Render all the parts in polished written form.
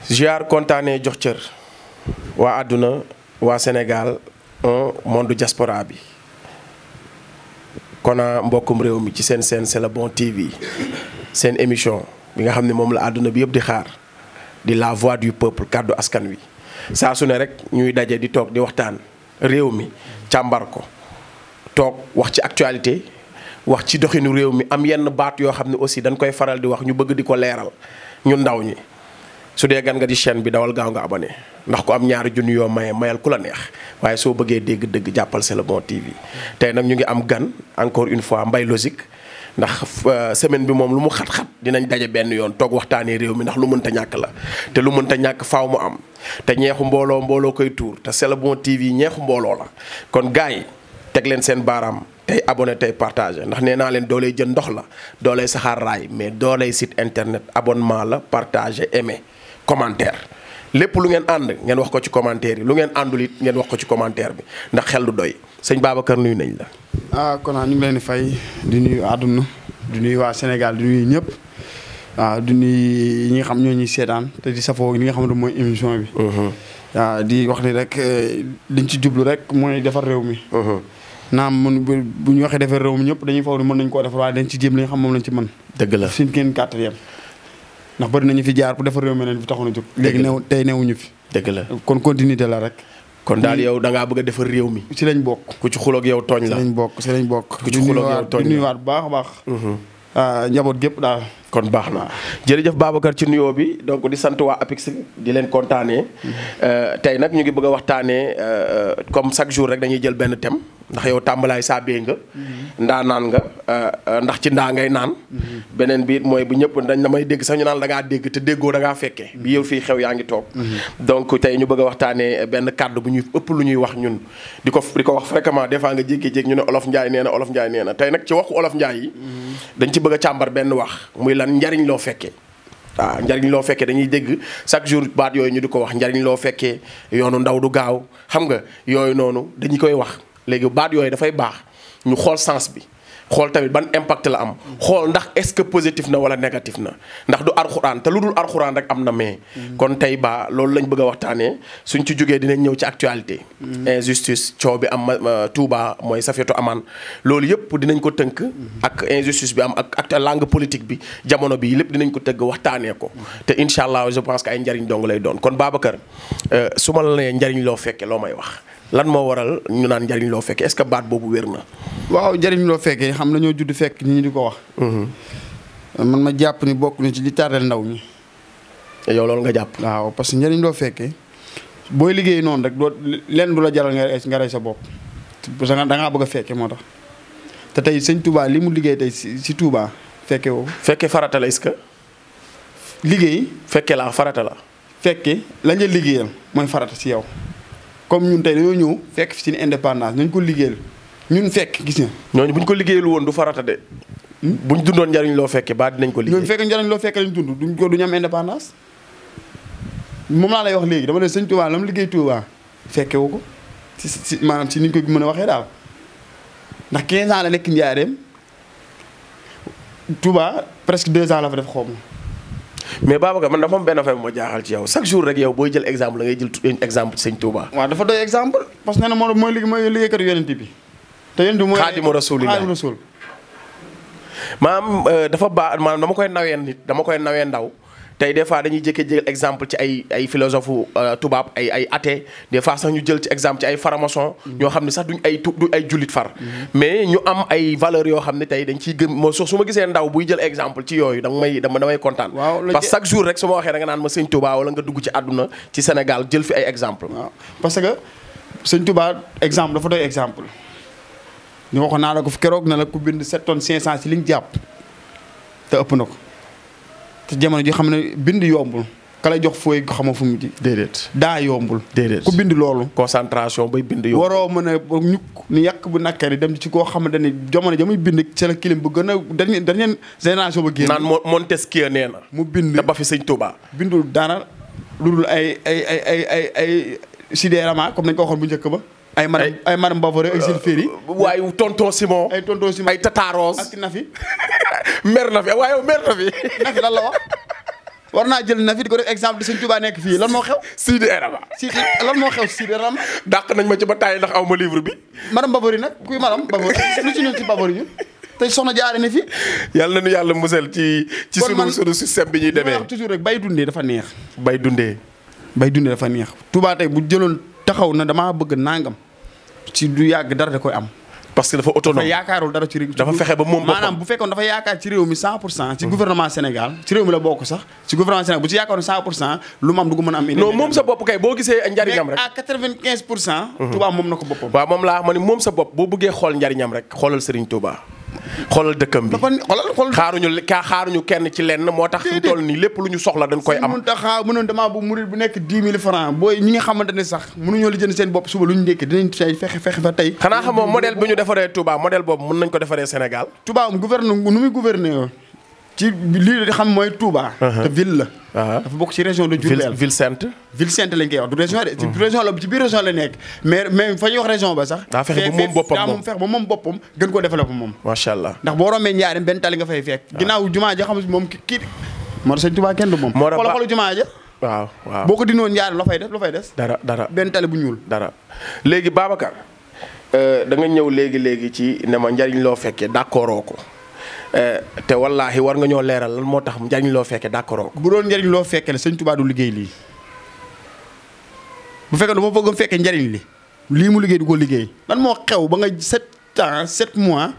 ziar kontaanee jox cër waa àdduna waa Sénégal monde diaspora bi kon mbokkum réew mi ci seen C'est le bon TV seen émission bi nga xam ne moom la àdduna bi yëpp di xaar di la voix du peuple kàddu askan wi saa su ne rek ñuy daje di toog di waxtaan réew mi càmbar ko toog wax ci actualité wax ci doxinu réew mi am yenn baat yoo xam ne aussi dañ koy faral di wax ñu bëgg di ko leeral ñun ndaw ñi. su dee gan nga di chaîne bi dawal gaaw nga abonné ndax ku am ñaari junni yoo mayal ku la neex waaye soo bëggee dégg dëgg jàppal C'est le bon TV tey nag ñu ngi am gan encore une fois Mbaye Logique ndax semaine bi moom lu mu xat-xat dinañ daje benn yoon toog waxtaanee réew mi ndax lu mënta ñàkk la te lu mënta ñàkk faaw mu am te ñeexu mbooloo koy tuur te C'est le bon TV ñeexu mbooloo la kon gars yi teg leen seen baaraam tey abonné tey partagé ndax nee naa leen dooley jën ndox la dooley saxaar raay mais dooley site internet abonnement la partagé aimé commentaire lépp lu ngeen ànd ngeen wax ko ci commentaire yi lu ngeen àndul it ngeen wax ko ci commentaire bi ndax xel du doy sëñ Babacar nuyu nañ la. kon ñu ngi leen di fay di nuyu àdduna di nuyu waa Sénégal di nuyu ñëpp di nuyu ñi nga xam ñoo ñuy seetaan te di safoo li nga xam ne mooy émission bi. Di wax ni rek liñ ci jublu rek mooy defar réew mi. naam bu ñu waxee defar réew mi ñëpp dañuy foog ni mën nañu koo defar waaye dañ ci jéem li nga xam moom lañ ci mën. dëgg la fi ngeen kàttan yem ndax bëri nañu fi jaar pour defar réew mi leen fi taxoon a jóg. léegi tey newuñu fi. dëgg la kon continuité la rek. kon daal yow da ngaa bëgg a defar réew mi. ci lañ bokk. ku ci xuloog yow tooñ la ci lañ bokk. ku ci xuloog yow tooñ la di nuyuwaat bu baax a baax. njaboot gépp daal. kon baax na jërëjëf Babacar ci nuyoo bi donc di sant waa APIX di leen kontaanee. tey nag ñu ngi bëgg a waxtaanee comme chaque jour rek dañuy jël benn thème ndax yow tàmbalaay saa bee nga. ndaa naan nga ndax ci ndaa ngay naan. beneen bi mooy bu ñëpp dañ damay dégg sax ñu naan da ngaa dégg te déggoo da ngaa fekkee. bi yow fii xew yaa ngi toog. donc tey ñu bëgg a waxtaanee benn kàddu bu ñuy ëpp lu ñuy wax ñun. di ko wax fréquemment des fois nga jékki-jékki ñu ne olof Njaay nee na olof Njaay nee na tey nag ci waxu olof Njaay yi. dañ ci bëgg a càmbar benn wax muy lan njariñ loo fekkee. waaw njariñ loo fekkee dañuy dégg chaque jour baat yooyu ñu di ko wax njariñ loo fekkee yoonu ndaw du gaaw xam nga yooyu noonu dañu koy wax léegi baat yooyu dafay baax ñu xool sens bi xool tamit ban impact la am xool ndax est-ce que positif na wala négatif na ndax du arxuraan te lu dul arxuraan rek am na mais kon tey ba loolu lañ bëgg a waxtaanee suñ ci jógee dinañ ñëw ci actualité injustice coow bi am Touba mooy Safiatou Amane loolu yëpp dinañ ko tënk ak injustice bi am ak langue politique bi jamono bi lépp dinañ ko tëgg waxtaanee ko te incha allah je pense que ay njariñ dong lay doon kon Babacar su ma la nee njariñ loo fekkee loo may wax lan moo waral ñu naan njariñ loo fekkee est-ce que baat boobu wér na. waaw njariñ loo fekkee xam nañoo judd fekk ñi di ko wax. man ma jàpp ni bokk na ci li tardel ndaw ñi. yow loolu nga jàpp. waaw parce que njariñ loo fekkee booy liggéey noonu rek doo lenn du la jaral nga rey sa bopp. parce que da ngaa bëgg a fekke moo tax te tey sëñ Touba li mu liggéey tey si Touba fekke woo. fekke farata la est-ce que. liggéey. fekke la farata la. fekke lañ la liggéeyal mooy farata si yow. comme ñun tey dañoo ñëw fekk fi suñu indépendance nañ ko liggéeyal ñun fekk gis nga. ñooñu bu ñu ko liggéeyal woon du farata de. bu ñu dundoon njariñ loo fekkee ba dinañ ko liggéey. ñooñu fekk njariñ loo fekkee lañ dund duñu am indépendance. moom laa lay wax léegi dama ne sëñ Touba la mu liggéey Touba fekke wu ko si maanaam si niñ ko mën a waxee daal ndax 15 ans la nekk Njaaréem Touba presque 2 ans la fa def xaw ma. mais Babacar man dafa am benn affaire bu ma jaaxal ci yow chaque jour rek yow booy jël exemple da ngay jël exemple sëñ Touba. waaw dafa doy exemple parce que nee na mooy liggéeykatu yonent bi. te yonent bi mooy Xaadimu Rasuulillah maanaam dafa baax maanaam dama koy nawee ndaw tey des fois dañuy jékkee jël exemple ci ay philosophe tubaab ay athée des fois sax ñu jël ci exemple ci ay faramason ñoo xam ne sax du ay jullit far mais ñu am ay valeurs yoo xam ne tey dañ ciy gëm moo su ma gisee ndaw buy jël exemple ci yooyu damay kontaan parce que chaque jour rek su ma waxee da nga naan ma sëñ Touba wala nga dugg ci àdduna ci Sénégal jël fi ay exemple waaw parce que sëñ Touba exemple dafa doy exemple ñu waxoon naa la ko fi keroog na la ku bind 7 tonnes 500 si liñ jàpp te ëpp na ko te jamono ji xam ne bind yombul ka lay jox fooy xamoo fu mu ji. déedéet daa yombul. déedéet ku bind loolu. concentration bay bind yombul. waroo mën a ñukk ni yàq bu nakkari dem ci koo xamante ni jamono ja muy bind c'est le kilim bu gën a dernière génération ba génn. naan Montesquieu nee na. mu bind te ba fi sëñ Touba. bindul dara lu dul ay sidérama comme nañ ko waxoon bu njëkk ba. ay madame Bavarois ak Jules Ferry. waaye tonton Simon. ay Tata Rose ak Nafi. mer na fi waaye mer na fi. Nafi lan la wax. war naa jël na fi di ko def exemple di sëñ Touba nekk fii lan moo xew. Sidi Erama. lan moo xew Sidi Erama. dàq nañ ma ci ba tàyyi ndax aw ma livre bi. madame Bavary nag kuy madame Bavary lu ci ñëw ci Bavary ñu tey soxna jaare ne fi. yàlla na nu yàlla musal ci sunu système bi ñuy demee. toujours rek bay dundee dafa neex. bay dundee dafa neex. Touba tey bu jëloon taxaw na damaa bëgg nangam ci du yàgg dara da koy am. parce que dafa autonome dafa yaakaarul dara ci réew. dafa fexe ba moom boppam maanaam bu fekkoon dafa yaakaar ci réew mi 100%. ci gouvernement Sénégal ci réew mi la bokk sax. ci gouvernement Sénégal bu ci yaakaaroon 100% lu mu am du ko mën a am. non moom sa bopp kay boo gisee njariñam rek. à 95%. Touba moom na ko boppam. waaw moom laa ma ni moom sa bopp boo bëggee xool njariñam rek xoolal Serigne Touba. xoolal dëkkam bi xaaruñu kenn ci lenn moo tax fi mu toll nii lépp lu ñu soxla dañ koy am. mun taxaa mënoon damaa bu murid bu nekk 10 000 francs booy ñi nga xamante ne sax mënuñoo lijjanti seen bopp suba lu ñu ndékki dinañ tey fexe fa tey. xanaa xamoo modèle bi ñu defaree Touba modèle boobu mën nañ ko defaree Sénégal. Touba gouverne nu muy gouverner ci lii di xam mooy Touba. te ville la. dafa bokk ci région de Diourbel. ville sainte lañ koy wax du région de. ci région la ci biir région la nekk. mais fa ñuy wax région ba sax. daa fexe ba moom boppam moom fexe ba moom boppam gën koo développé moom. macha allah ndax boo rombee Njaaréem benn tali nga fay fekk. ginnaaw jumaa ja xam moom kii. moo tax sëñ Touba kenn du moom. xoolal jumaa ja. waaw boo ko dinoon Njaaréem la fay des. dara benn tali bu ñuul. dara léegi Babacar da nga ñëw léegi ci ne ma njariñ loo fekkee d'accordoo ko te wallaahi war nga ñoo leeral lan moo tax njariñ loo fekkee d'accord ko. bu doon njariñ loo fekkee la sëñ Touba du liggéey lii bu fekkee dafa bëgg fekkee njariñ lii mu liggéey du ko liggéey lan moo xew ba nga 7 ans 7 mois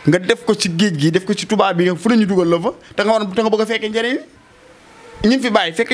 nga def ko ci géej gi def ko ci Touba bi nga fu nañu dugal la fa te nga bëgg a fekkee njariñ li ñu fi bàyyi fekk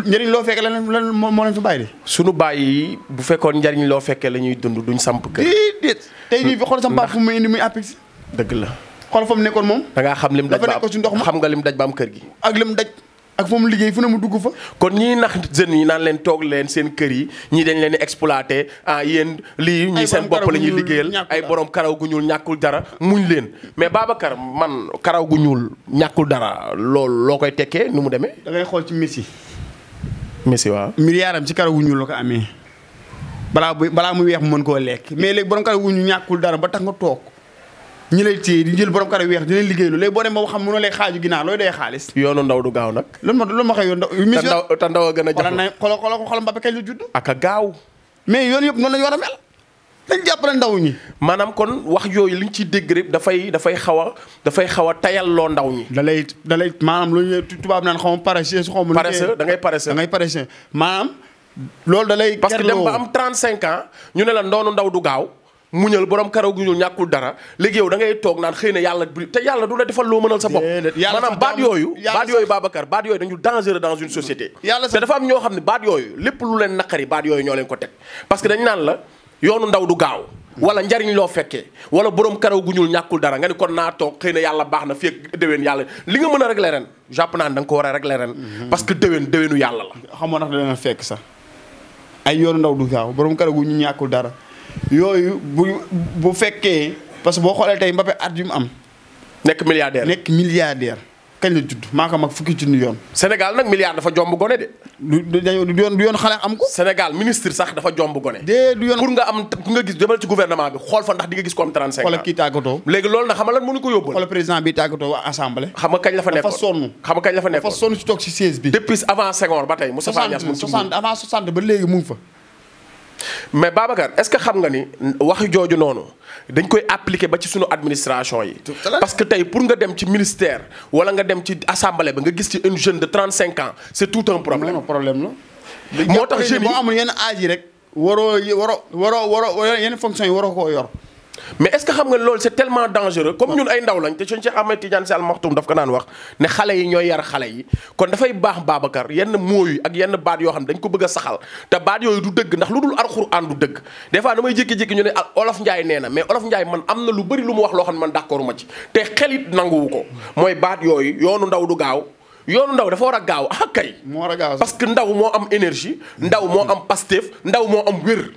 njariñ loo fekkee lan moo leen fi bàyyi de. sunu bàyyi yi bu fekkoon njariñ loo fekkee la ñuy dund duñ samp kër. déedéet tey nii fi xool sama papa fu mu indi muy APEX. dëgg la. xool fa mu nekkoon moom. da ngaa xam lim daj ba ci ndox ma xam nga lim daj ba am kër gi. ak lim daj ak fa mu liggéey fu ne mu dugg fa. kon ñii nax jeunes yi naan leen toog leen seen kër yi ñii dañ leen di exploité yéen lii ñii seen bopp la ñuy liggéeyal ay borom karaw gu ñuul ñàkkul dara muñ leen mais Babacar man karaw gu ñuul ñàkkul dara loolu loo koy tekkee nu mu demee. da ngay xool ci Messi waaw. milliardam ci karaw gu ñuul la ko amee balaa muy weex mu mën koo lekk mais léegi borom karaw gu ñuul ñàkkul dara ba tax nga toog ñi lay téye di jël borom karaw weex di leen liggéeylu léegi boo dem ba xam mënoo lay xaaju ginnaaw looy dee xaalis. yoonu ndaw du gaaw nag. loolu ma xëy yoon ndaw. te ndaw a gën a jafe. xoolal Mbappé kañ la judd. ak a gaaw. mais yoon yëpp noonu la ñu war a mel. dañ jàppale ndaw ñi. maanaam kon wax yooyu li ñu ciy dégg rek dafay xaw a tayalloo ndaw ñi. da lay maanaam lu ñu tubaab naan xaw ma paresseux xaw ma. paresseux da ngay paresseux. maanaam loolu da lay. parce que dem ba am 35 ans ñu ne la ndoonu ndaw du gaaw muñal borom karaw gu ñuul ñàkkul dara léegi yow da ngay toog naan xëy na yàlla te yàlla du la defal loo mënal sa bopp. maanaam baat yooyu Babacar baat yooyu dañu dangereux dans une société. te dafa am ñoo xam ne baat yooyu lépp lu leen naqari baat yooyu ñoo leen ko teg parce que dañ naan la yoonu ndaw du gaaw wala njariñ loo fekkee wala borom karaw gu ñuul ñàkkul dara nga ni kon naa toog xëy na yàlla baax na fii ak déwén yàlla li nga mën a régler ren jàpp naa ne da nga ko war a régler ren parce que déwénu yàlla la. xamoo ndax da leen a fekk sax ay yoonu ndaw du gaaw borom karaw gu ñuul ñàkkul dara yooyu bu fekkee parce que boo xoolee tey Mbappé at yu mu am. nekk milliardaire. kañ la judd maa ko mag fukki junni yoon. Sénégal nag milliard dafa jomb gone de. du yoon xale am ko. Sénégal ministre sax dafa jomb gone. du yoon pour nga gis demal ci gouvernement bi xool fa ndax di nga gis ko am 35 ans. xoolal kii tàggatoo. léegi loolu nag xam nga lan mënu ko yóbbul. xoolal président bi tàggatoo waa assemblée. xam nga kañ la fa nekkoon dafa sonn ci toog ci siège bi. depuis avant Senghor ba tey Moustapha Niasse mu ngi ci 60 avant 60 ba léegi mu ngi fa. mais Babacar est-ce que xam nga ni waxi jooju noonu dañ koy appliquer ba ci sunu administration yi. parce que tey pour nga dem ci ministère wala nga dem ci assemblée ba nga gis ci une jeune de 35 ans c'est tout un problème. non problème la. moo tax jeunes yi boo amul yenn âge yi rek waroo yenn fonction yi waroo koo yor. mais est-ce que xam nga loolu c'est tellement dangereux comme ñun ay ndaw lañ te Cheikh Ahmed Tidiane Sy Al Maktoum daf ko naan wax ne xale yi ñooy yar xale yi kon dafay baax Babacar yenn mooyu ak yenn baat yoo xam ne dañ ko bëgg a saxal te baat yooyu du dëgg ndax lu dul alxuraan du dëgg des fois damay jékki-jékki ñu ne Olof Njaay nee na mais Olof Njaay man am na lu bari lu mu wax loo xam ne man d'accord ma ci te xelit nanguwu ko mooy baat yooyu yoonu ndaw du gaaw yoonu ndaw dafa war a gaaw ah kay. moo war a gaaw parce que ndaw moo am énergie. ndaw moo am Pastef ndaw moo am wér.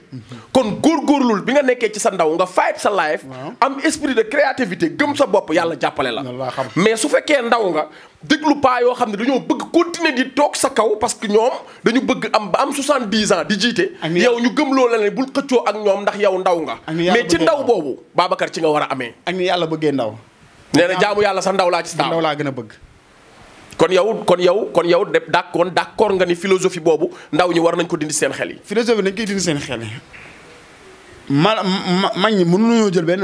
kon góorgóorlul bi nga nekkee ci sa ndaw nga fight sa life. am esprit de créativité gëm sa bopp yàlla jàppale la. mais su fekkee ndaw nga déglu paa yoo xam ne dañoo bëgg continuer di toog sa kaw parce que ñoom dañu bëgg am ba am 70 ans di jiite. yow ñu gëm loo la ne bul xëccoo ak ñoom ndax yow ndaw nga. mais ci ndaw boobu Babacar ci nga war a amee. ak ni yàlla bëggee ndaw. nee na jaamu yàlla sa ndaw laa ci ndaw laa gën a bëgg. kon yow d'accord nga ni philosophie boobu ndaw ñi war nañ ko dindi seen xel yi. philosophie dañ koy dindi seen xel yi mag ñi mënuñoo jël benn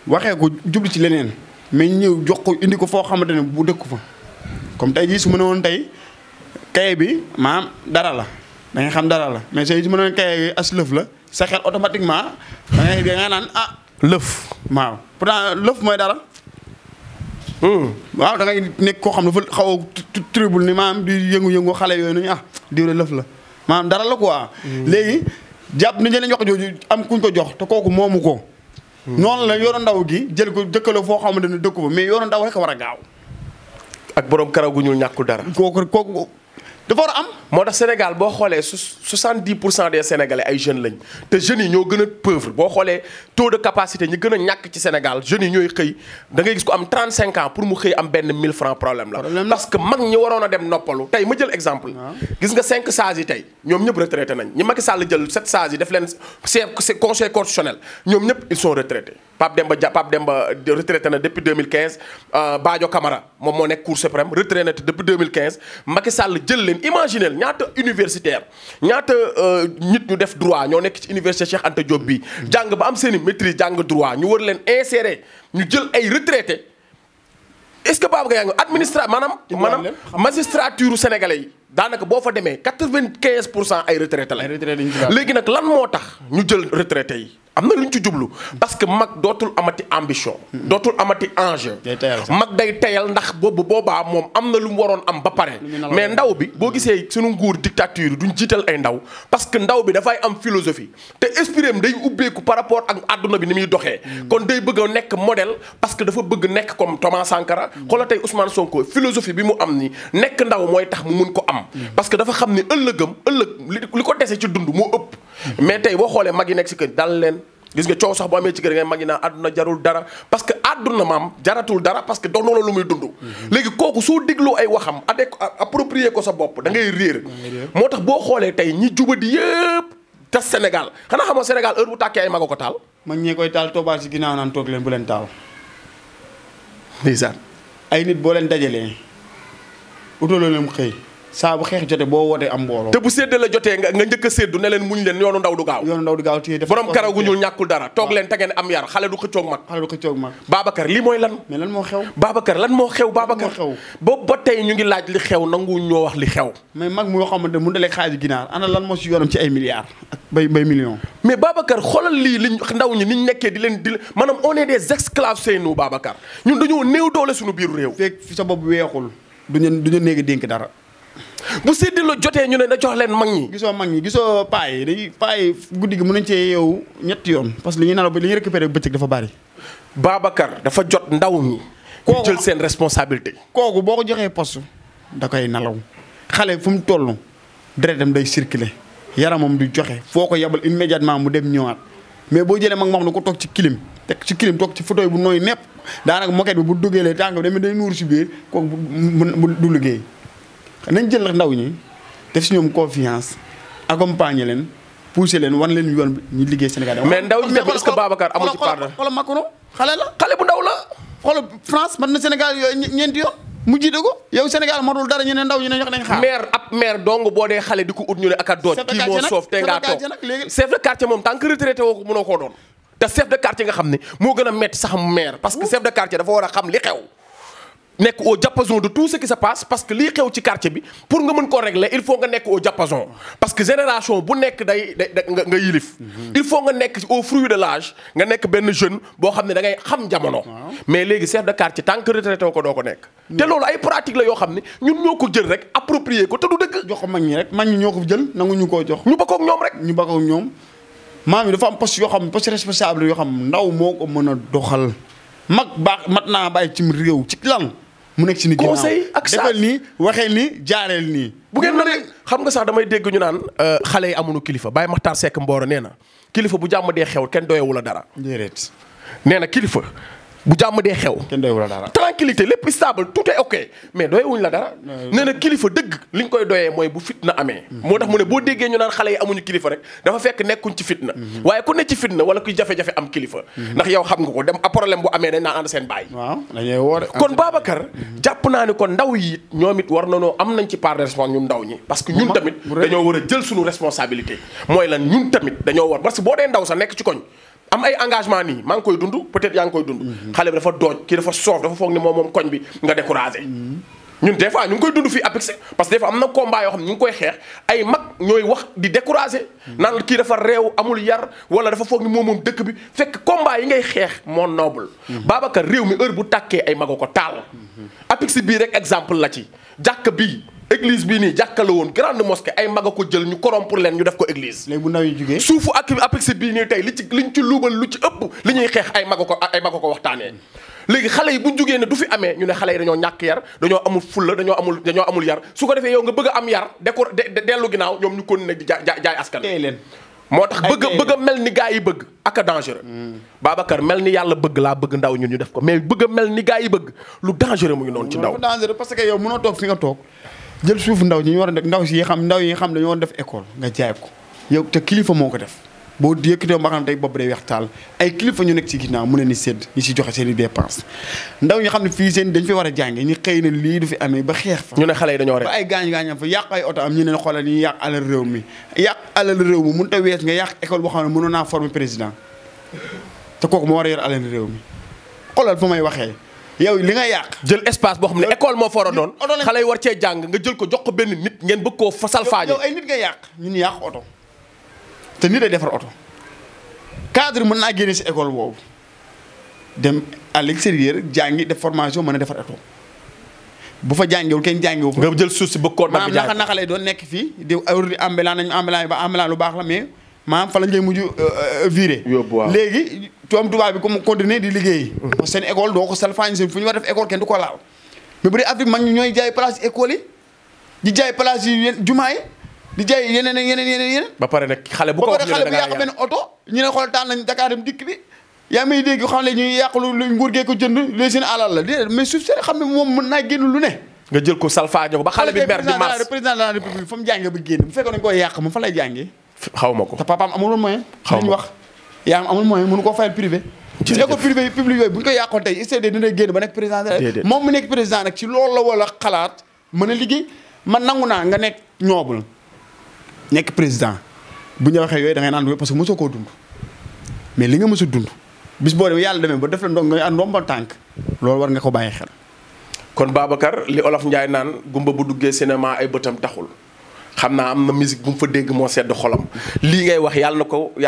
waxee ko jublu ci leneen mais ñëw jox ko indi ko foo xamante ne bu dëkku fa comme tey jii su ma ne woon tey kaye bi maanaam dara la da nga xam dara la mais su ma ne woon kaye bi as lëf la sa xel automatiquement da nga naan lëf. waaw pourtant lëf mooy dara. waaw da ngay nekk koo xam ne dafa xaw a tribul ni maanaam di yëngu-yëngu xale yooyu nañu diw lëf la maanaam dara la quoi. léegi jàpp nañ leen jox jooju am kuñ ko jox te kooku moomu ko. noonu la yoonu ndaw gi jël ko dëkkale foo xamante ne dëkku ba mais yoonu ndaw rek a war a gaaw. ak borom karaw gu ñuul ñàkkul dara. kooku dafa war a am. moo tax Sénégal boo xoolee 70% des Sénégalais ay jeunes lañ te jeunes yi ñoo gën a pauvre boo xoolee taux de capacité ñi gën a ñàkk ci Sénégal jeunes yi ñooy xëy da ngay gis ko am 35 ans pour mu xëy am benn 1000 francs problème la. parce que mag ñi waroon a dem noppalu tey ma jël exemple. gis nga 5 sages yi tey ñoom ñëpp retraité nañ ñi Macky Sall jël 7 sages yi def leen conseil constitutionnel ñoom ñëpp ils sont retraités. Pape Demba retraité na depuis 2015 Badio Camara moom moo nekk Cour suprême retraité na depuis 2015 Macky Sall jël leen imaginez ñaata universitaire ñaata nit ñu def droit ñoo nekk ci université Cheikh Anta Diop bi jàng ba am seen i maîtrise jàng droit ñu war leen insérer ñu jël ay retraité est-ce que Babacar yaa ngi maanaam magistrature sénégalais yi daanaka boo fa demee 95% ay retraité la léegi nag lan moo tax ñu jël retraité yi am na lu ñu ci jublu parce que mag dootul amati ambition. dootul amati enjeu. mag day teyal ndax boobaa moom am na lu mu waroon am ba pare. mais ndaw bi boo gisee sunu nguur dictature yi duñ jiital ay ndaw parce que ndaw bi dafay am philosophie te esprit am day ubbeeku par rapport ak adduna bi ni muy doxee. kon day bëgg a nekk modèle parce que dafa bëgg nekk comme Thomas Sankara. xoolal tey Ousmane Sonko philosophie bi mu am ni nekk ndaw mooy tax mu mun ko am. parce que dafa xam ni ëllëg li ko dese ci dund moo ëpp. mais tey boo xoolee mag yi nekk si kër dal leen. gis nga coow sax bu amee ci kër ngay mag yi naan àdduna jarul dara parce que àdduna maam jaratul dara parce que doon na lu muy dund. léegi kooku soo dégloo ay waxam approprier ko sa bopp da ngay réer. moo tax boo xoolee tey ñi jubadi yëpp tas Sénégal xanaa xamoo Sénégal heure bu tàkkee ay mag a ko taal. mag ñee koy taal toobaat si ginnaaw naan toog leen bu leen taal. ndeysaan. ay nit boo leen dajalee utaloo leen xëy. saa bu xeex jotee boo wootee am mbooloo. te bu séddee la jotee nga njëkk a séddu ne leen muñ leen yoonu ndaw du gaaw. téye def borom karaw gu ñuul ñàkkul dara toog leen te ngeen am yar xale du xëccoog mag. Babacar lii mooy lan. mais lan moo xew. Babacar lan moo xew Babacar. boobu ba tey ñu ngi laaj li xew nangu ñoo wax li xew. mais mag mu yoo xamante ne mu dalee xaaju ginaar ana lan moo si yoonam ci ay milliards ak bay millions. mais Babacar xoolal lii liñ ndaw ñi niñ nekkee di leen maanaam on est des esclaves c'est nous Babacar ñun dañoo néew doole suñu biir réew. fekk fi sa bopp weexul duñu néegi dénk dara. bu séddee la jotee ñu ne da jox leen mag ñi. gisoo paa yi guddi gi mën nañ cee yeewu ñetti yoon parce que li ñuy nalaw li ñuy récupéré bëccëg dafa bari. Babacar dafa jot ndaw ñi. kooku jël seen responsabilité. kooku boo ko joxee poste da koy nalaw xale fu mu toll deretam day circuler yaramam du joxe foo ko yabal immédiatement mu dem ñëwaat mais boo jëlee mag ma xam ne ko toog ci clim toog ci fauteuil bu nooy nepp daanaka moquette bi bu duggee lee tànk bi day nuur si biir kooku du liggéey. nañ jël ndaw ñi def si ñoom confiance accompagner leen pousser leen wan leen yoon bi ñu liggéey Sénégal. mais ndaw ñi tamit est-ce que Babacar amu ci part. xoolal Macron xale bu ndaw la. xoolal France man na Sénégal yooyu ñeenti yoon mu jiite ko yow Sénégal matul dara ñu ne ndaw ñu ne ñox nañ xaar. maire dong boo dee xale di ko ut ñu ne ak a doot. kii moo soof te ngaa toog chef de quartier moom tant que retraité woo ko mënoo koo doon. te chef de quartier nga xam ne moo gën a metti sax maire parce que chef de quartier dafa war a xam li xew. nekk au diapason de tout ce qui se passe parce que lii xew ci quartier bi pour nga mën koo régler il faut nga nekk au diapason parce que génération bu nekk day nga yilif il faut nga nekk au fruit de l'âge nga nekk benn jeune boo xam ne da ngay xam jamono mais léegi chef de quartier tant que retraité ko doo ko nekk te loolu ay pratique la yoo xam ne ñun ñoo ko jël rek approprier ko te du dëgg jox ko mag ñi rek mag ñi ñoo ko jël nangu ñu koo jox ñu bakkook ñoom rek ñu bakkook ñoom maam yi dafa am poste yoo xam poste responsable yoo xam ndaw moo ko mën a doxal mag baax mat naa bàyyi cim réew ci lan mu nekk ci ni ginnaaw conseil ak defal nii waxee nii jaareel nii. bu ngeen mënee xam nga sax damay dégg ñu naan xale yi amuñu kilifa Baye Makhtar Seck Mboro nee na kilifa bu jàmm dee xew kenn doyewu la dara. déedéet. nee na kilifa bu jàmm dee xew. kenn doyewul la dara. tranquillité lépp stable tout est ok mais doyewuñ la dara. nee na kilifa dëgg li ñu koy doyee mooy bu fitna amee. moo tax mu ne boo déggee ñu naan xale yi amuñu kilifa rek dafa fekk nekkuñ ci fitna. waaye ku ne ci fitna wala kuy jafe-jafe am kilifa. ndax yow xam nga ko dem a problème bu amee dañ naan ànd seen baay. waaw dañuy woote. kon Babacar jàpp naa ne kon ndaw yi ñoom it war nañoo am nañ ci part de responsabilité ñun ndaw ñi. parce que ñun tamit dañoo war a jël suñu responsabilité. mooy lan ñun tamit dañoo war parce que boo dee ndaw sa nekk ci koñ am ay engagement nii maa ngi koy dund peut-être yaa ngi koy dund. xale bi dafa dooj kii dafa soof dafa foog ni moom koñ bi nga découragé. ñun des fois ñu ngi koy dund fii APEX parce que des fois am na combat yoo xam ne ñu ngi koy xeex ay mag ñooy wax di découragé. naan kii dafa réew amul yar wala dafa foog ni moom dëkk bi fekk combat yi ngay xeex moo noble. Babacar réew mi heure bu tàkkee ay mago ko taal. APEX bii rek exemple la ci jàkka bii. église bii nii jàkka la woon grande mosquée ay mag a ko jël ñu corrompre leen ñu def ko église. léegi bu ndaw yi jugee suufu ak APEX bii nii tey liñ ci luubal lu ci ëpp li ñuy xeex ay mag a ko waxtaanee. léegi xale yi buñ jugee ne du fi amee ñu ne xale yi dañoo ñàkk yar dañoo amul fulla dañoo amul yar su ko defee yow nga bëgg a am yar dellu ginnaaw ñoom ñu continuer di jaay askan. tey leen moo tax bëgg a mel ni gaa yi bëgg ak a dangereux. Babacar mel ni yàlla bëgg laa bëgg ndaw ñun ñu def ko mais bëgg a mel ni gaa yi bëgg lu dangereux mu ngi noonu ci ndaw. dangereux parce que yow mënoo toog fi nga toog jël suufu ndaw ñi ñu war a def ndaw yi xam dañoo war a def école nga jaay ko yow te kilifa moo ko def boo yëkkatee ba xam tey bopp day weex taal ay kilifa ñu nekk ci ginnaaw mu ne ni sédd ñu si joxe seen i dépense ndaw ñi xam ne fii seen dañ fi war a jànge ñu xëy na lii du fi amee ba xeex fa ñu ne xale yi dañoo rek ba ay gaañ am fa yàq ay oto am ñu ne xoolal ñu yàq alal réew mi yàq alal réew mi mënut a wees nga yàq école boo xam ne mënoon naa former président te kooku moo war a yor alal réew mi xoolal fa may waxee yow li nga yàq jël espace boo xam ne école moo foro doon xale yi war cee jàng nga jël ko jox ko benn nit ngeen bëgg koo fasal faañe yow ay nit nga yàq ñun yàq oto te nit ay defar oto cadre mën naa génne si école boobu dem à l'extérieur jàngi def formation mën a defar oto bu fa jàngewul kenn jàngewul nga jël suuf si bëgg koo nag maanaam naka lay doon nekk fii di awrdi ambulant nañu ambulant ba ambulant lu baax la mais maanaam fa la ngay mujj viré léegi toom tubaab bi comme continuer di liggéey parce que seen école doo ko salfaañ seen fu ñu war def école kenn du ko laal mais bu dee Afrique mag ñi ñooy jaay place école yi di jaay place yi jumaa yi di jaay yeneen ba pare nag xale bu ko wax xale bu yàq benn oto ñu ne xool taal nañ Dakar dem dikk bi yaa may dégg xam ne ñuy yàq lu nguur gee ko jënd léegi seen alal la déedéet mais suuf seen xam ne moom mën naa génn lu ne nga jël ko salfaaño ko ba xale bi mer di mars président de la république fa mu jàngee ba génn bu fekkoon nañ koy yàq moom fa lay jàngee xaw ma ko te papaam amul moyen ñu wax yaa amul moyen mënu koo fayal privé ci école privé publique yooyu bu ñu ko yàqoon tey ICD dina génn ba nekk président moom mu nekk président nag ci loolu la wala xalaat mën a liggéey man nangu naa nga nekk noble nekk président bu ñu waxee yooyu da ngay naan parce que mosoo koo dund mais li nga mos a dund bis boo demee yàlla demee ba def la nga ndombal tànk loolu war nga ko bàyyi xel. kon Babacar li olof Njaay naan gumba bu duggee cinéma ay bëtam taxul xam naa am na musique bu mu fa dégg moo sedd xolam lii ngay wax yàlla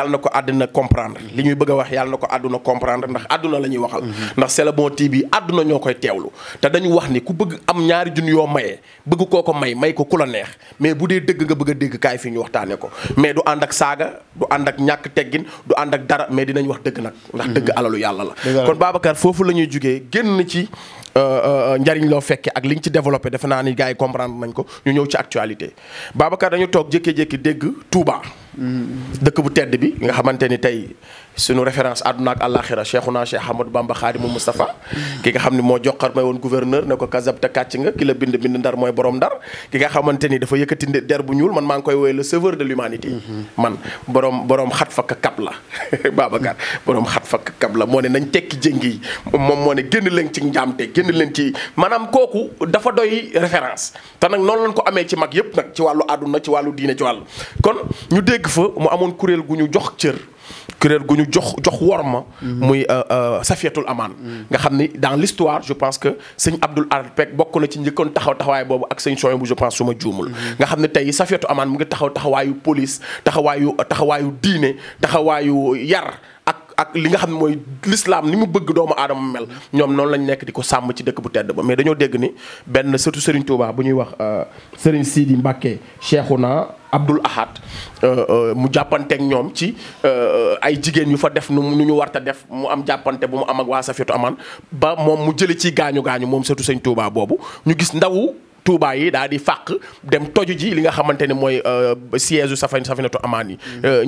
na ko àdduna comprendre li ñuy bëgg a wax yàlla na ko àdduna comprendre ndax àdduna la ñuy waxal ndax C'est le bon TV àdduna ñoo koy teewlu te dañu wax ni ku bëgg am ñaari junni yoo mayee bëgg koo ko may ko ku la neex mais bu dee dëgg nga bëgg a dégg kaay fii ñu waxtaane ko mais du ànd ak saaga du ànd ak ñàkk teggin du ànd ak dara mais dinañ wax dëgg nag ndax dëgg alalu yàlla la kon Babacar foofu la ñuy jugee génn ci njariñ loo fekkee ak liñ ci développé defe naa ni gars yi comprendre nañ ko ñu ñëw ci actualité Babacar dañu toog jékki-jékki dégg Touba. dëkk bu tedd bi nga xamante ni tey suñu référence àdduna ak àllaaxira Cheikhuna Cheikh Ahmadou Bamba Khadimu Moustapha ki nga xam ne moo joxar may woon gouverneur ne ko kasabta kàcc nga ki la bind ndar mooy borom ndar ki nga xamante ni dafa yëkkati der bu ñuul man maa ngi koy woowee le sauveur de l'humanité man borom xat fakk kap la Babacar borom xat fakk kap la moo ne nañ tekki jéngi yi moom moo ne génn leen ci njaamte génn leen ci maanaam kooku dafa doy référence te nag noonu lañ ko amee ci mag yëpp nag ci wàllu àdduna ci wàllu diine ci wàllu kon ñu dégg fa mu amoon kuréel gu ñu jox cër kuréel gu ñu jox worma muy Safiatul Aman nga xam ni dans l'histoire je pense que sëñ Abdoul Ahad Pek bokk na ci njëkkoon taxawaay boobu ak sëñ Soye bu je pense su ma juumul nga xam ne tey Safiatul Aman mu ngi taxawaayu police taxawaayu diine taxawaayu yar ak li nga xam ne mooy l'islam ni mu bëgg doomu aadama mel ñoom noonu lañ nekk di ko sàmm ci dëkk bu tedd ba mais dañoo dégg ni benn surtout Serigne Touba bu ñuy wax Serigne Sidi Mbacké Cheikhouna Abdoul Ahad mu jàppanteeg ñoom ci ay jigéen yu fa def nu ñu warta def mu am jàppante bu mu am ak waa Safiatul Aman ba moom mu jële ci gaañu moom surtout Serigne Touba boobu ñu gis ndawu Touba yi daal di fàq dem toju ji li nga xamante ne mooy siège u Safinatoul Aman yi.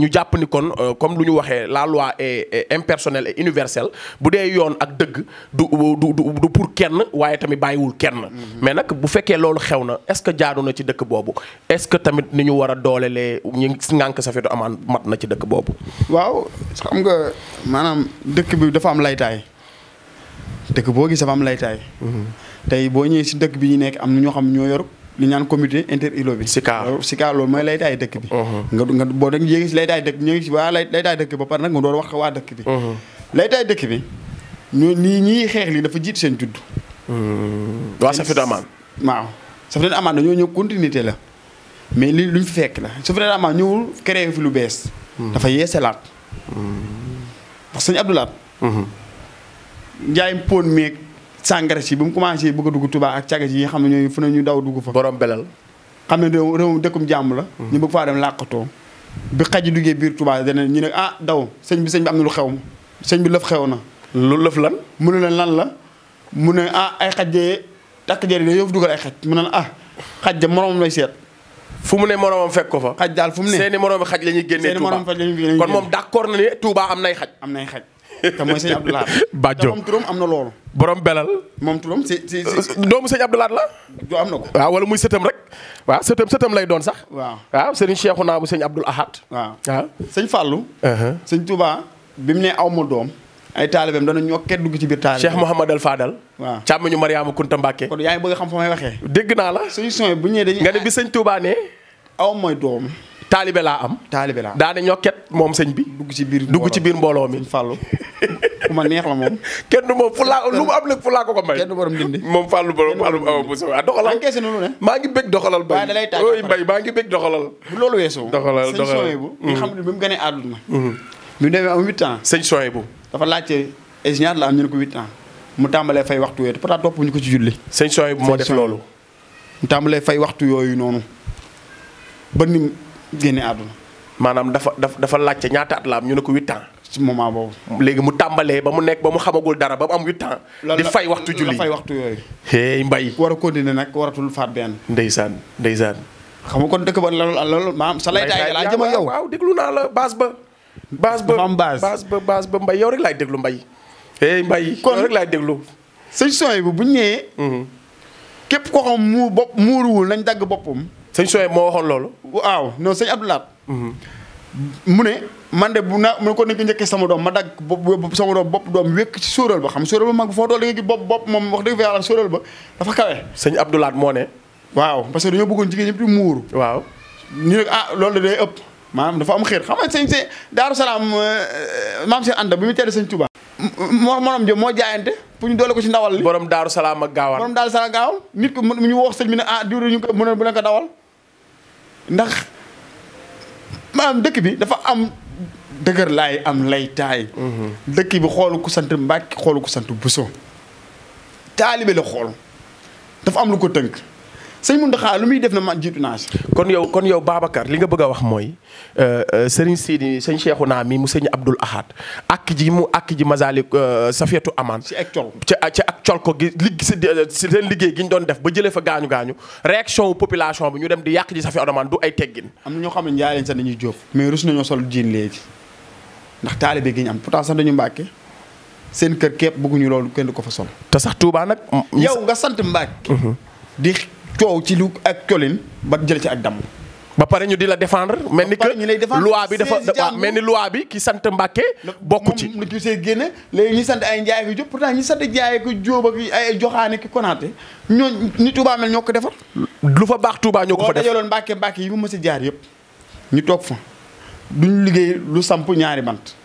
ñu jàpp ni kon comme lu ñu waxee la loi est impersonnelle et universelle bu dee yoon ak dëgg du pour kenn waaye tamit bàyyiwul kenn. mais nag bu fekkee loolu xew na est-ce que jaadu na ci dëkk boobu est-ce que tamit ni ñu war a doolelee ñi ngànk Safinatoul Aman mat na ci dëkk boobu. waaw xam nga maanaam dëkk bi dafa am laytaay dëkk boo gis dafa am laytaay. tey boo ñëwee si dëkk bi ñu nekk am na ñoo xam ñoo yor li ñaan comité inter-îlot bi. SICA loolu mooy laytaay dëkk bi. nga boo da yéegi si laytaay dëkk ñëw si waa laytaay dëkk ba pare nag nga door wax waa dëkk bi. laytaay dëkk bi ñii xeex lii dafa jiitu seen judd. waa Safinatoul Aman. waaw Safinatoul Aman dañoo ñëw continuité la mais li luñ fi fekk la Safinatoul Aman ñëwul créé fi lu bees. dafa yeesalaat. parce que sëñ Abdou Lahad. njaayum pon meeg sàngara si ba mu commencé bëgg a dugg Touba ak caga yi xam ne ñooy fu ne ñu daw dugg fa. borom belal. xam ne réew dëkkum jàmm la. ñu bëgg faa dem làqatoo. bi xaj yi duggee biir Touba dana ñu ne daw sëñ bi am na lu xew sëñ bi lëf xew na. lu lëf lan. mu ne leen lan la mu ne ay xaj de takk jëri de yow fi dugal ay xaj mu ne xaj de moromam lay seet. fu mu ne moromam fekk ko fa. xaj daal fu mu ne seeni moroomi xaj la ñuy génnee Touba kon moom d'accord na ne Touba am nay xaj. am nay xaj. te mooy sëñ Abdou Lahad. Badjo moom turam am na loolu. borom belal. moom turam si doomu sëñ Abdou Lahad la. joo am na ko. waaw wala muy sëtam rek. waaw sëtam lay doon sax. waaw sëriñ Cheikhouna bu sëñ Abdoul Ahad. waaw sëñ Fallou. sëñ Touba bi mu ne aw ma doom. ay taalibeem dana ñokkee dugg ci biir taalibe. Cheikh Mouhamadal Fadal. waaw càmmiñu Mariama Kunta Mbàkke. kon yaa ngi bëgg a xam fa may waxee. dégg naa la. solution bu ñëwee dañuy. nga ne bi sëñ Touba ne. aw mooy doom. taalibe laa am. taalibe laa am daane ñokket moom sëñ bi. dugg ci biir mbooloo mi. sëñ Fallou ku ma neex la moom. kenn du moom fulaa lu mu am lépp fulaa ko may. kenn du borom dindi. moom Fallou borom aw bu soobee doxalal. encaissé na lu ne. maa ngi bëgg doxalal bay. waaye da lay ooy mbay maa ngi bëgg doxalal. bu loolu weesoo. doxalal sëñ Souhaïbou bu nga xam ne bi mu gënee àdduna. bi mu demee am 8 ans. sëñ Souhaïbou dafa laajte ñaata la am ñu ne ko 8 ans. mu tàmbalee fay waxtu yooyu pourtant topp ñu ko ci julli. sëñ Souhaïbou moo def loolu. mu tàmbalee fay waxtu yooyu noonu ba ni mu génnee àdduna. maanaam dafa laajte ñaata at la am ñu ne ko 8 ans. ci moment boobu. léegi mu tàmbalee ba mu nekk ba mu xamagul dara ba mu am 8 ans. di fay waxtu julli la fay waxtu yooyu. hey mbay. war a continuer nag waratul faat benn. ndeysaan. xam nga kon dëkk ba loolu maam sa laytaay laa jëm ak yow. waaw déglu naa la base ba. dafa am base ba mbay yow rek laay déglu mbay. hey mbay kon yow rek laay déglu. sëñ Souhaïbou bu ñu ñëwee. képp koo xam muuruwul nañ dagg boppam. sëñ Souhaïbou moo waxoon loolu. waaw non sëñ Abdou Lahad. mu ne man de mu ne ko nekk njëkkee sama doom ma dagg sama bopp doom wékk ci sóoral ba xam sóoral ba mag foo dool da nga gis bopp moom wax dëgg fa yàlla sóoral ba dafa kawe. sëñ Abdou Lahad moo ne. waaw parce que dañoo bëggoon jigéen ñëpp di muuru. waaw ñu ne loolu day ëpp maanaam dafa am xeer xam nga sëñ Daaru Salaam maam seen ànd bi mu tedd sëñ Touba. moom jëm moo jaayante pour ñu doole ko ci ndawal li. borom Daaru Salaam ak Gaawaan. borom Daaru Salaam Gaawaan nit ko mu ñu wax sëñ bi ne diw ñu ko mën bu leen ko dawal ndax maanaam dëkk bi dafa am dëgër laay am laytaay. dëkk bi xoolu ku sant Mbàkke xoolu ku sant Buso taalibe la xool dafa am lu ko tënk sëñ Mountakha lu muy def na ma jiitu naa si. kon yow Babacar li nga bëgg a wax mooy Serigne Sidi sëñ Cheikhouna mi mu sëñ Abdoul Ahad ak ji Masalik Safinatoul Aman. ci ak col ci ak col ko gi seen liggéey gi ñu doon def ba jëlee fa gaañu réaction population bi ñu dem di yàq ji Safinatoul Aman du ay teggin. am na ñoo xam ne njaay leen sax dañuy jóob mais rus nañoo sol jiin léegi ndax taalibe gi ñu am pourtant sax dañu Mbàkke seen kër képp bëgguñu loolu kenn du ko fa sol. te sax Touba nag. yow nga sant Mbàkke di coow ci lu ak colin ba jël ci ak damm. ba pare ñu di la défendre. mel ni que loi bi dafa mel ni loi bi ki sant Mbàkke bokku ci. moom la see génne léegi ñi sant ay Njaay ko Jóob pourtant ñi sant Njaay ko Jóob ak ay Joxaane ki Konaate ñooñu ni Touba mel ñoo ko defar. lu fa baax Touba ñoo ko fa def boo dajaloon Mbàkke yi mu mës a jaar yëpp ñu toog fa duñ liggéey lu samp ñaari bant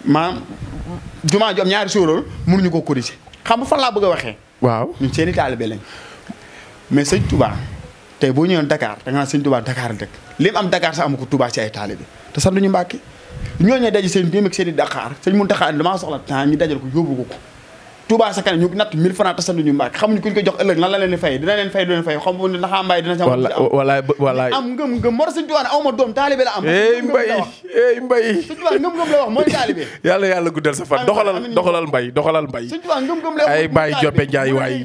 maanaam jumaa ju am ñaari sóoróol mënuñu ko corriger xam nga fan laa bëgg a waxee. waaw ñun seeni taalibe lañ mais sëñ Touba tey boo ñëwoon Dakar da nga naan sëñ Touba Dakar dëkk li mu am Dakar sax amu ko Touba ci ay taalibe te sax duñu Mbàkke ñooñu daje seen déem ak seen i Dakar sëñ Mountakha damaa soxla temps ñu dajal ko yóbbu ko Touba sa kanam ñu natt 1000 francs tasal ñu Mbàkke xamuñu ku ñu ko jox ëllëg lan la leen di fay dina leen fay du leen fay xam bu ndax mbaay dina wallaay am ngëm-ngëm moo tax sëñ Tuubaa ne aw ma doom taalibe la am mbay sëñ Tuubaa ngëm-ngëm la wax mooy taalibe yàlla guddal sa fan doxalal mbay sëñ Tuubaa ngëm-ngëm la wax ay Baye Jobe Njaay waay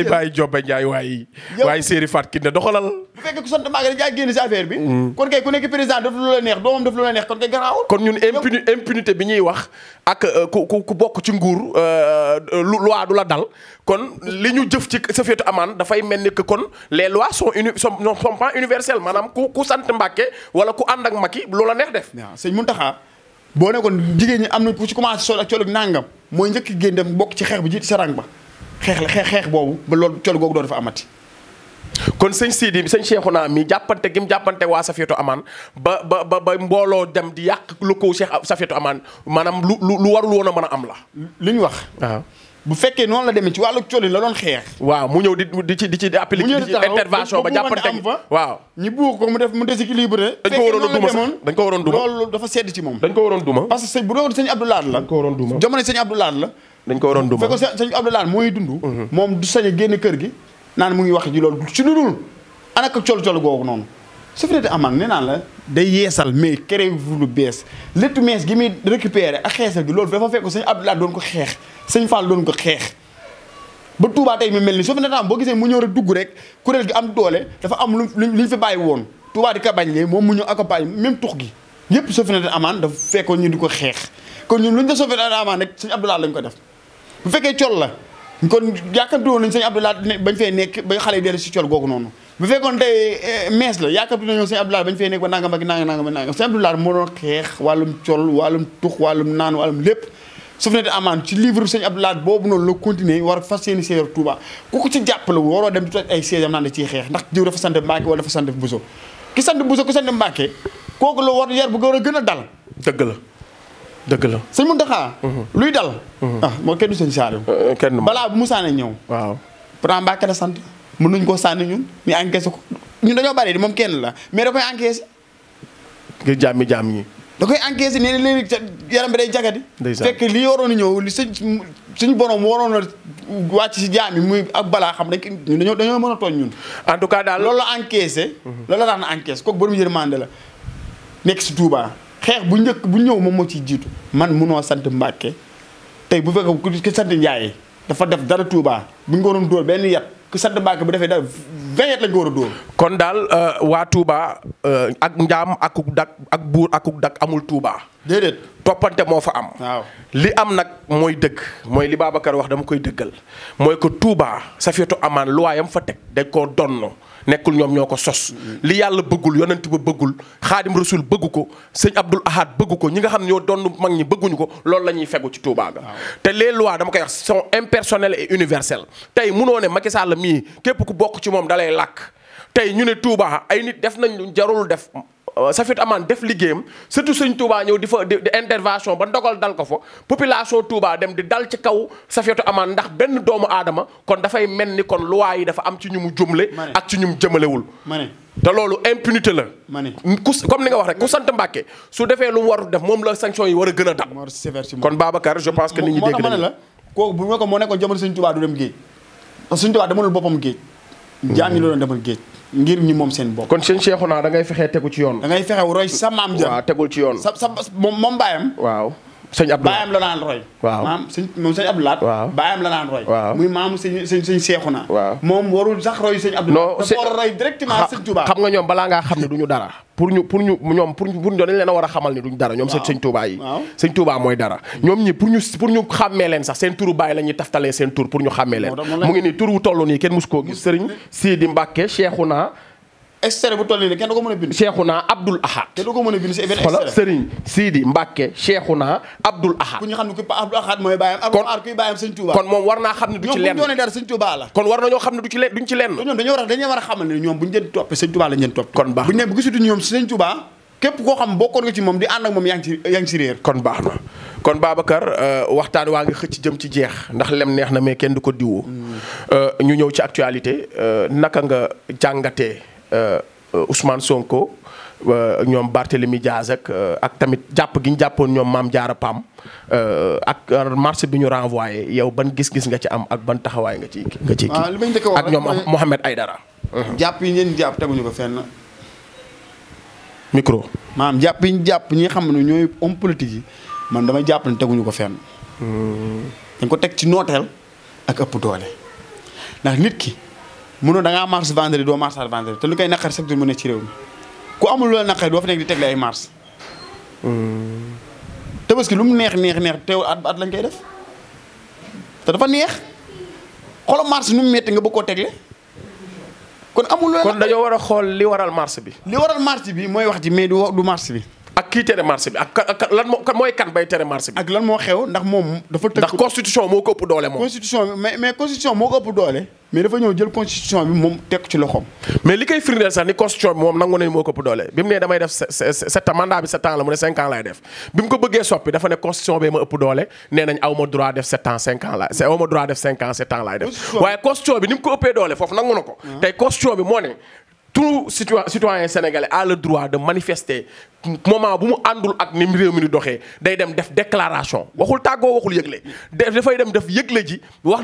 Baye Jobe Njaay waay séeri Fat Kiné doxalal bu fekkee ku sant Mbàkke da génn si affaire bi kon kay ku nekk président daf lu la neex doomam daf lu la neex kon kay garaawul kon ñun impunité bi ñuy wax ak ku bokk ci nguur loi du la dal kon li ñu jëf ci Safiatou Amane dafay mel ni que kon les lois sont pas universelles maanaam ku sant Mbàkke wala ku ànd ak Macky loola neex def. waaw sëñ Mountakha boo nekkoon jigéen ñi am na ku ci commencé sol ak col ak nangam mooy njëkk génn dem bokk ci xeex bi jiitu sa rang ba xeex boobu ba loolu col googu doo dafa amati. kon sëñ Sidi sëñ Cheikhouna mi jàppante gi mu jàppante waa Safiatou Amane ba mbooloo dem di yàq lu ko Safiatou Amane maanaam lu warul woon a mën a am la. li ñu wax. waaw bu fekkee noonu la demee ci wàllu colin la doon xeex. waaw mu ñëw di ci appliquer di ci intervention ba jàppante gi waaw. ñu buux ko mu déséquilibré. dañ ko waroon a duma sax dañ ko waroon duma loolu dafa sedd ci moom. dañ ko waroon duma parce que bu doon sëñ Abdou Lahad la. dañ ko waroon duma jamono sëñ Abdou Lahad la. dañ ko waroon duma fekk sëñ Abdou Lahad mooy dund. moom du sañ a génn kër gi naan mu ngi wax ji loolu ci lu dul ana ko col googu noonu Safiatou Amane nee naan la day yeesal mais créé lu bees léttu mees gi muy récupéré ak xeesal gi loolu dafa fekk sëñ Abdou Lahad doon ko xeex sëñ Fall doon ko xeex ba Touba tey mi mel ni Safiatou Amane boo gisee mu ñëw rek dugg rek kuréel gi am doole dafa am lu ñu fi bàyyi woon Touba di ko bañ lee moom mu ñëw accompagner même tux gi yëpp Safiatou Amane dafa fekkoon ñu di ko xeex kon ñun lu ñu def Safiatou Amane rek sëñ Abdou Lahad lañ ko def bu fekkee col la kon yàkkamti woon nañ sëñ Abdou Lahad bañ fay nekk ba xale yi dellu si col googu noonu bu fekkoon tey mees la yàkkamti nañoo sëñ Abdou Lahad bañ fay nekk ba nangam ak nangam sëñ Abdou Lahad moo doon xeex wàllum col wàllum tux wàllum naan wàllum lépp Safiatou Amane ci livre sëñ Abdou Lahad boobu noonu la continuer war a fas yéene seer Touba ku ko ci jàppale waroo dem di toj ay siège am naan da ciy xeex ndax jiw dafa sant Mbàkke wala dafa sant Bousso ki sant Bousso ku sant Mbàkke kooku la war yar bu war a gën a dal dëgg la sëñ Mountakha luy dal moo kenn du sëñ Saliou kenn balaa bu mu sànni ñëw waaw pourtant Mbàkke la sant mën nañu koo sànni ñun ñu encaissé ko ñun dañoo bari di moom kenn la mais da koy encaissé ngir jaam ñi da koy encaissé nee na léegi yaram bi day jagadi fekk li waroon a ñëw li suñu borom waroon a wàcc si jaam yi muy ak balaa xam dañoo mën a tooñ ñun en tout cas daal loolu la encaissé loolu la daan na encaissé kooku borom yërmande la nekk si Touba xeex bu njëkk bu ñëw moom moo ciy jiitu man munoo sant Mbàkke tey bu fekkee ku sant Njaay dafa def dara Touba bu ñu ko waroon dóor benn yat ku sant Mbàkke bu defee dara 20 yat lañ ko war a dóor kon daal waa Touba ak njaam akuk dak ak buur akuk dak amul Touba déedéet toppante moo fa am waaw li am nag mooy dëgg mooy li Babacar wax dama koy dëggal mooy que Touba Safiatou Amane luwaayam fa teg dañ koo donn nekkul ñoom ñoo ko sos li yàlla bëggul yonent ba bëggul xaadim rasul bëggu ko sëñ Abdoul Ahad bëggu ko ñi nga xam ne ñoo donn mag ñi bëgguñu ko loolu la ñuy fegu ci Touba ga te les lois dama koy wax sont impersonnelles et universelles tey munoo ne Macky Sall mii képp ku bokk ci moom dalay làkk tey ñu ne Touba ay nit def nañ lu jarul def Safiatou Amane def liggéeyam surtout sëñ Touba ñëw di fa di intervention ba ndogal dal ko fa population Touba dem di dal ci kaw Safiatou Amane ndax benn doomu aadama kon dafay mel ni kon loi yi dafa am ci ñu mu jumle ak ci ñu mu jëmalewul te loolu impunité la ku comme ni nga wax rek ku sant Mbàkke su defee lu mu war def moom la sanction yi war a gën a dal kon Babacar je pense que nit ñi dégg nañu la kooku bu ma ko moo nekkoon jamono sëñ Touba du dem géej parce que sëñ Touba demalul boppam géej jaam ñi la doon demal géej ngir ñi moom seen bopp kon sëñ Cheikhouna da ngay fexee tegu ci yoon da ngay fexe roy sa maam ja waaw tegul ci yoon sa moom baayam waaw sëñ Abdou baayam la naan roy waaw maam moom sëñ Abdou Lahad waaw baayam la naan roy waaw muy maamu sëñ Cheikhouna waaw moom warul sax roy sëñ Abdou Lahad dafa war a roy directement sëñ Touba xam nga ñoom balaa ngaa xam ne duñu dara pour ñu dañ leen a war a xamal ne duñu dara ñoom sëñ Touba yi sëñ Touba mooy dara ñoom ñi pour ñu xàmmee leen sax seen turu baay la ñuy taftalee seen tur pour ñu xàmmee leen mu ngi nii tur wu toll nii kenn mus koo gis sëriñ Sidi Mbàkke Cheikhouna extrait bu toll nii kenn du ko mën a bind Cheikhouna Abdoul Ahad kenn du ko mën a bind si benn extrait sëriñ Sidi Mbàkke Cheikhouna Abdoul Ahad ku ñu xam ne ku Abdoul Ahad mooy baayam Abdoul Ahad kuy baayam sëñ Touba kon moom war naa xam ne du ci lenn ñoom bu ñu doonee dara sëñ Touba la kon war nañoo xam ne duñ ci lenn ñoom dañoo war a xamal ne ñoom bu ñu leen toppee sëñ Touba lañ leen topp kon baax bu ñu ne bu gisatu ñoom sëñ Touba képp koo xam bokkoon nga ci moom di ànd ak moom yaa ngi ci réer kon baax na kon Babacar waxtaan waa ngi xëcc jëm ci jeex ndax lem neex na mais kenn du ko diwoo ñu ñëw ci actualité naka nga jàngatee Ousmane Sonko ñoom Barthélemy Diaz ak tamit jàpp gi ñu jàppoon ñoom Mame Diarra Pam ak marche bi ñu renvoyé yow ban gis-gis nga ci am ak ban taxawaay nga ci kii li may njëkk a wax ak ñoom Mohamed Aïdara jàpp yi ngeen jàpp teguñu ko fenn micro maanaam jàpp yi ñu jàpp ñi xam ne ñooy homme politique yi man dama jàpp ne teguñu ko fenn dañ ko teg ci nooteel ak ëpp doole ndax nit ki mënoo da ngaa marche vendredi doo marche vendredi te lu koy naqari chaque jour mu nekk ci réew mi ku amul loola naqari doo fa nekk di tegle ay marche te parce que lu mu neex teewul at lañ koy def te dafa neex xoolal marche nu mu métti nga bëgg koo tegle kon amul loola kon dañoo war a xool li waral marche bi li waral marche bi mooy wax ji mais du marche bi ak kii tere marché bi ak lan mooy kan bay tere marché bi. ak lan moo xew ndax moom dafa tënk. ndax constitution moo ko ëpp doole moom. constitution bi mais constitution moo ko ëpp doole. mais dafa ñëw jël constitution bi moom teg ci loxoom. mais li koy firndeel sax ni constitution bi moom nangu nañu moo ko ëpp doole bi mu ne damay def 7 mandat bi 7 ans la mu ne 5 ans lay def bi mu ko bëggee soppi dafa ne constitution bi ma ëpp doole nee nañ aw ma droit def 7 ans 5 ans la aw ma droit def 5 ans 7 ans laay def. waaye constitution bi ni mu ko ëppee doole foofu nangu na ko. tey constitution bi moo ne. tout citoyen sénégalais a le droit de manifester moment bu mu àndul ak ni réew mi di doxee day dem def déclaration waxul tàggoo waxul yëgle dafay dem def yëgle ji wax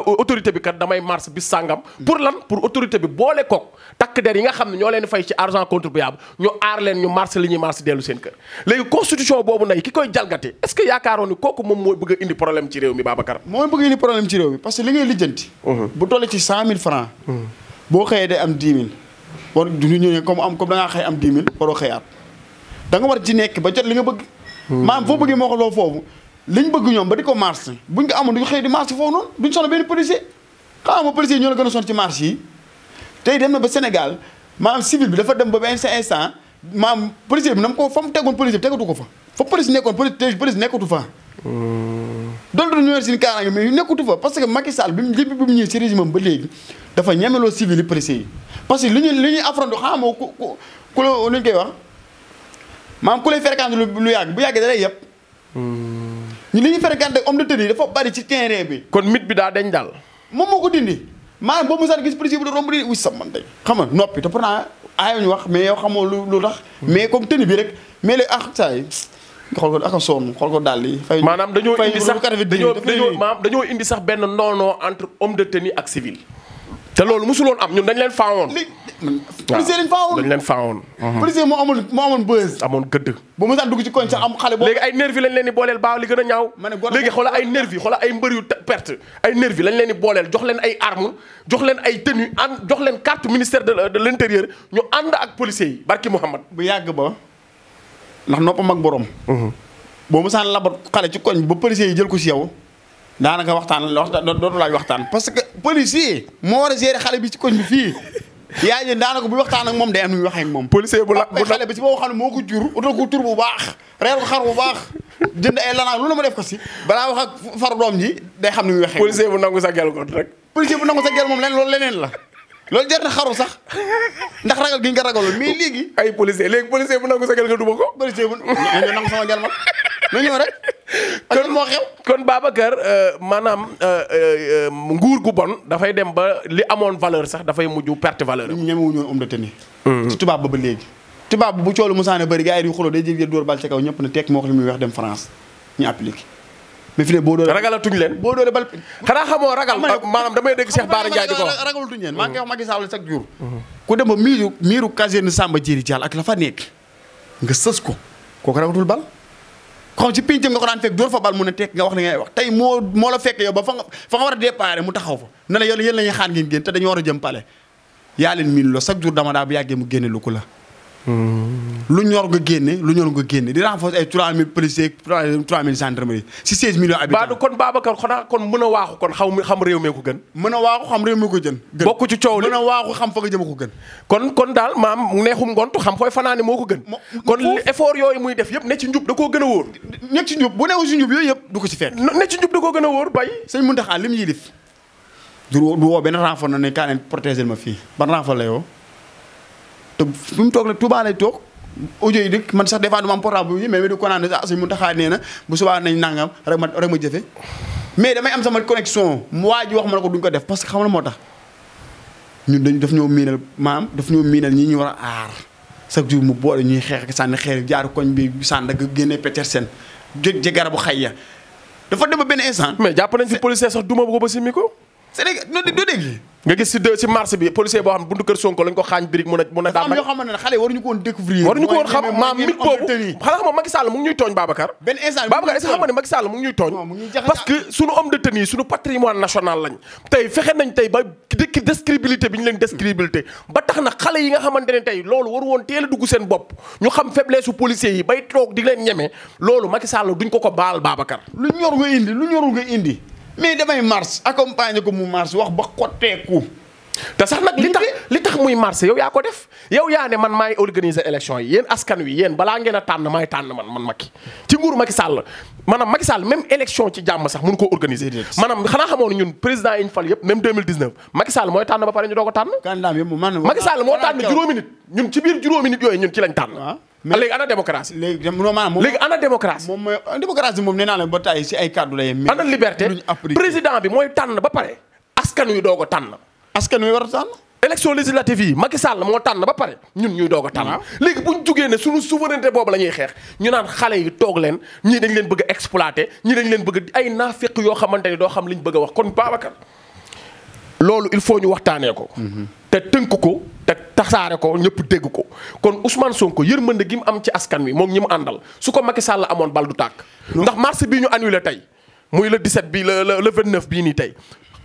autorité bi kat damay marche bis sàngam pour lan pour autorité bi boole kook takk der yi nga xam ne ñoo leen fay ci argent contribuable ñu aar leen ñu marche li ñuy marche dellu seen kër léegi constitution boobu nay ki koy jalgati est-ce que yaakaaroon ni kooku moom mooy bëgg a indi problème ci réew mi Babacar mooy bëgg a indi problème ci réew mi parce que li ngay lijjanti bu toll ci 100 000 francs boo xëyee day am 10 000 war du ñu ñëwee comme da ngaa xëy am 10 000 waroo xëyaat da nga war ci nekk ba jot li nga bëgg. maanaam foo bëggee moo ko loo foofu liñ bëgg ñoom ba di ko marché buñ ko amoon duñ xëy di marché foofu noonu duñ sonn benn policier. xam nga policier ñoo la gën a sonn ci marché yi tey dem na ba Sénégal maanaam civil bi dafa dem ba benn instant maanaam policier bi na ko fa mu tegoon policier bi tegatu ko fa police nekkoon police nekkatu fa. doon doon ñëwee suñu kaaraange mais yu nekkatu fa parce que Macky Sall bi mu ñëwee ci régime am ba léegi dafa ñemeloo civil yi policiers yi parce que li ñuy affronté xam nga ku la lu ñu koy wax maanaam ku lay fréquenté lu yàgg bu yàggee da lay yëpp. ñu li ñuy fréquenté homme de tenue dafa bari ci terrain bi. kon mit bi daa dañ daal. moom moo ko dindi maanaam boobu sax gis policier bu doon romb di wuy sam man tey xam nga noppi te pourtant aayoo ñu wax mais yow xamoo lu tax. mais comme tenue bi rek mais léegi saa yi nga xool ko ak a sonn xool ko daal di. fay maanaam dañoo indi sax benn noonoo entre homme de tenue ak civil. te loolu mosuloon am ñun dañ leen faawoon. policier lañ faawoon dañ leen faawoon. policier moo amoon buzz. amoon gëdd. bu mu daan dugg ci koñ sax am xale boobu. léegi ay nervi lañ leen di booleel baaw li gën a ñaaw. léegi xoolal ay nervi xoolal ay mbër yu perte ay nervi lañ leen di booleel jox leen ay armes jox leen ay tenue jox leen carte ministère de l'intérieur ñu ànd ak policiers yi barki Mouhamad. bu yàgg ba ndax noppam ak borom. boo mu saan labat xale ci koñ ba policiers yi jël ko si yow. daanaka waxtaan dootu laaj waxtaan parce que policier moo war a gérer xale bi ci koñ bi fii yaa ngi daanaka buy waxtaan ak moom day am nu muy waxee ak moom. policier bu xale bi ci boo xam ne moo ko jur utal ko tur bu baax reer ko xar bu baax jënd ay lanaa lu la ma def ko si balaa wax ak far doom ji day xam ni muy waxee. policier bu nangu sa gel kon rek. policier bu nangu sa gel moom loolu leneen la loolu jar na xaru sax ndax ragal gi nga ragaloon mais léegi. ay policier bu nangu sa gel nga duma ko. policier bu nangu sama gel man na ñëw rek. kon moo xew. kon Babacar maanaam nguur gu bon dafay dem ba li amoon valeur sax dafay mujj perte valeur. ñu ñemewuñu woon homme de tenue. ci tubaab ba léegi. tubaab bu coolu musaane bëri gars yi di xuloo day jéeg dóor bal ca kaw ñëpp ne tekk moo wax li muy wax dem France ñu appliqué. mais fi ne boo dooree ragalatuñ leen. boo dooree bal. xanaa xamoo ragal maanaam damay dégg Cheikh Bara Ndiaye di ko wax ragalatuñ leen maa ngi koy wax Macky Sall chaque jour. ku dem ba miiru caserne Samba Diéry Diall ak la fa nekk nga sës ko kooku ragatul bal xam ci pinc nga ko daan fekk dóor fa bal mu ne tekk nga wax li ngay wax tey moo la fekk yow ba fa nga war a déparé mu taxaw fa ne la yow yéen la ñuy xaar ngeen génn te dañu war a jëm pale yaa leen miin loo chaque jour dama daa bu yàggee mu génne lu ko la lu ñor nga génne di renforcer ay 3000 policiers 3000 gendarmerie si 16 millions habitants. Badou kon Babacar xanaa kon mën a waaxu kon xam réew mee ko gën. mën a waaxu xam réew mee ko gën. bokk ci coow li mën a waaxu xam fa nga jëm ko gën. kon daal maam neexum ngont xam fooy fanaane moo ko gën. kon effort yooyu muy def yëpp ne ci njub da koo gën a wóor. ne ci njub bu newu si njub yooyu yëpp du ko ci fekk. ne ci njub da koo gën a wóor bay. sëñ Mountakha lim yilif du woo benn renfort na ne kaa leen protéger ma fii ban renfort la yoo te fi mu toog la Touba lay toog audio yi dëkk man sax des fois du ma am portable bu yi mais di ko naan ah sëñ Mountakha nee na bu subaa nañ nangam rek ma jëfe mais damay am sama connexion mu waa ji wax ma ne ko duñ ko def parce que xam na moo tax ñun daf ñoo miinal maam daf ñoo miinal ñi ñu war a aar chaque jour mu boole ñuy xeex ak sànni xeer jaaru koñ bi Sandaga génne Petersen jóg ci garabu xay ya dafa dem ba benn instant. mais jàpp nañ fi policier sax duma ko ba simmi ko. Sénégal non doo dégg. nga gis si marché bi policier boo xam ne buntu kër Sonko lañ ko xaañ birig mun a daan yoo xamante ne xale waruñu ko woon découvrir. waruñu ko woon xam maam mit boobu xanaa xam nga Macky Sall mu ngi ñuy tooñ Babacar. benn instant Babacar est-ce que xam nga ne Macky Sall mu ngi ñuy tooñ parce que suñu homme de tenue suñu patrimoine national lañ tey fexe nañ tey ba descriptibilité bi ñu leen descriptibilité ba tax na xale yi nga xamante ne tey loolu waru woon teel a dugg seen bopp ñu xam faiblesse su policiers yi bay toog di leen ñeme loolu Macky Sall duñ ko baal Babacar. lu ñorul nga indi mais damay marche accompagner ko mu marche wax ba xotteeku. te sax nag li tax muy marché yow yaa ko def yow yaa ne man maay organiser élection yi yéen askan wi yéen balaa ngeen a tànn maay tànn man Macky ci nguuru Macky Sall maanaam Macky Sall même élection ci jàmm sax mënu ko organiser. maanaam xanaa xamoon ñun président yi ñu fal yëpp même 2019 Macky Sall mooy tànn ba pare ñu doo ko tànn. Macky Sall moo tànn juróomi nit ñun ci biir juróomi nit yooyu ñun ci lañ tànn. léegi ana démocratie. léegi ana démocratie. moom mooy démocratie moom nee naa leen ba tey si ay kàddu la yem. ana liberté président bi mooy tànn ba pare askan wi doo ko tànn. askan wi war a tànn. élection législative yi Macky Sall moo tànn ba pare ñun ñuy doog a tànn. léegi bu ñu jugee ne suñu souveraineté boobu la ñuy xeex ñu naan xale yi toog leen ñii dañ leen bëgg a exploiter ñii dañ leen bëgg ay naafeq yoo xamante ni doo xam liñ bëgg a wax kon Babacar loolu il faut ñu waxtaanee ko. te tënk ko te tasaare ko ñëpp dégg ko kon Ousmane Sonko yërmande gi mu am ci askan wi moom ñi mu àndal su ko Macky Sall amoon bal du tàkk. ndax mars bii ñu annulé tey muy le 17 bi le 29 bii nii tey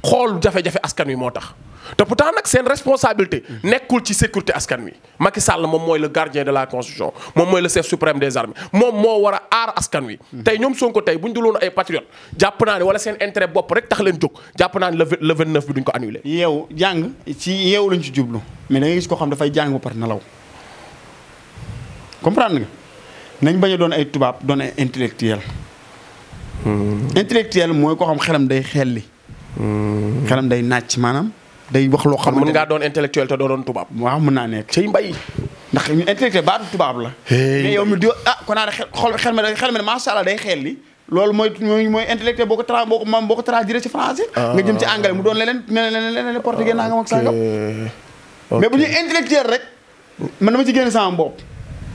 xool jafe-jafe askan wi moo tax. te pourtant nag seen responsabilité nekkul ci sécurité askan wi Macky Sall moom mooy le gardien de la constitution moom mooy le chef suprême des armées moom moo war a aar askan wi. tey ñoom Sonko tey bu ñu duloon ay patriote jàpp naa ne wala seen intérêt bopp rek tax leen jóg jàpp naa ne le 29 bi duñ ko annulé. yeewu jàng ci yeewu lañ ci jublu mais da ngay gis koo xam dafay jàng ba pare nelaw comprendre nga nañ bañ a doon ay tubaab doon ay intellectuel. intellectuel mooy koo xam xelam day xelli. xelam day naaj maanaam. day wax loo xam ne mën ngaa doon intellectuel te doo doon tubaab. waaw mën naa nekk. cey mbay. ndax ñu intellectuel baatu tubaab la. mais yow mi di kon naa ne xel mi macha allah day xel li loolu mooy intellectuel boo ko traduire ci français. nga jëm ci anglais mu doon leneen portugais naa nga mag sangam. mais bu ñuy intellectuel rek man dama ci génn sama bopp.